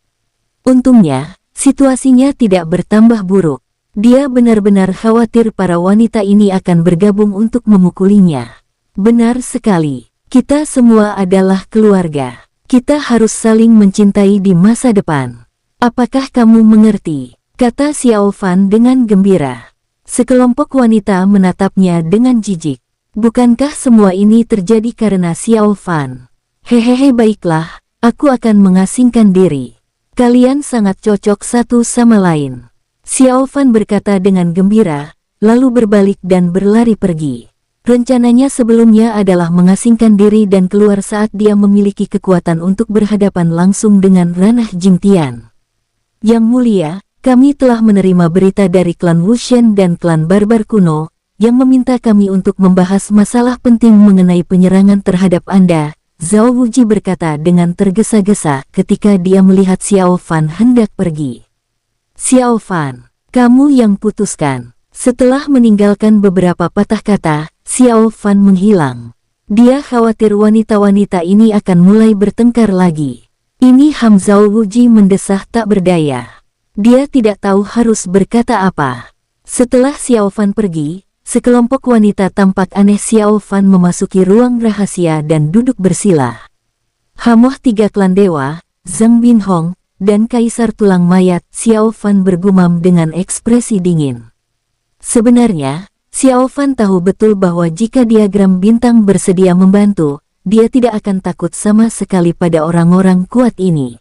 Untungnya, situasinya tidak bertambah buruk. Dia benar-benar khawatir para wanita ini akan bergabung untuk memukulinya. Benar sekali, kita semua adalah keluarga. Kita harus saling mencintai di masa depan. Apakah kamu mengerti? Kata Xiao Fan dengan gembira. Sekelompok wanita menatapnya dengan jijik. Bukankah semua ini terjadi karena Xiao Fan? Hehehe, baiklah, aku akan mengasingkan diri. Kalian sangat cocok satu sama lain. Xiao Fan berkata dengan gembira, lalu berbalik dan berlari pergi. Rencananya sebelumnya adalah mengasingkan diri dan keluar saat dia memiliki kekuatan untuk berhadapan langsung dengan ranah Jingtian. Yang mulia, kami telah menerima berita dari klan Wushen dan klan Barbar kuno, yang meminta kami untuk membahas masalah penting mengenai penyerangan terhadap Anda, Zhao Wuji berkata dengan tergesa-gesa ketika dia melihat Xiao Fan hendak pergi. Xiao Fan, kamu yang putuskan. Setelah meninggalkan beberapa patah kata, Xiao Fan menghilang. Dia khawatir wanita-wanita ini akan mulai bertengkar lagi. Ini Zhao Wuji mendesah tak berdaya. Dia tidak tahu harus berkata apa. Setelah Xiao Fan pergi, sekelompok wanita tampak aneh Xiao Fan memasuki ruang rahasia dan duduk bersila. Hamoh tiga klan dewa, Zhang Binhong, dan Kaisar Tulang Mayat, Xiao Fan bergumam dengan ekspresi dingin. Sebenarnya, Xiao Fan tahu betul bahwa jika diagram bintang bersedia membantu, dia tidak akan takut sama sekali pada orang-orang kuat ini.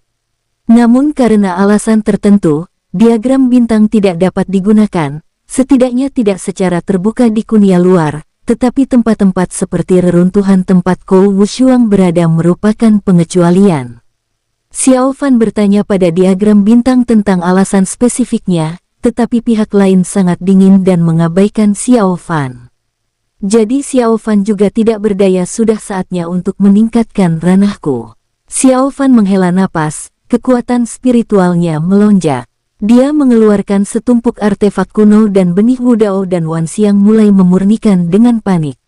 Namun karena alasan tertentu, diagram bintang tidak dapat digunakan, setidaknya tidak secara terbuka di dunia luar, tetapi tempat-tempat seperti reruntuhan tempat Kou Wushuang berada merupakan pengecualian. Xiao Fan bertanya pada diagram bintang tentang alasan spesifiknya, tetapi pihak lain sangat dingin dan mengabaikan Xiao Fan. Jadi Xiao Fan juga tidak berdaya, sudah saatnya untuk meningkatkan ranahku. Xiao Fan menghela napas, kekuatan spiritualnya melonjak. Dia mengeluarkan setumpuk artefak kuno dan benih Wudao dan Wan Xiang mulai memurnikan dengan panik.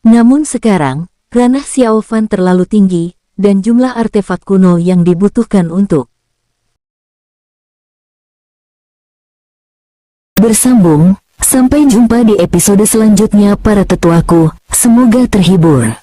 Namun sekarang, ranah Xiao Fan terlalu tinggi, dan jumlah artefak kuno yang dibutuhkan untuk bersambung. Sampai jumpa di episode selanjutnya para tetuaku, semoga terhibur.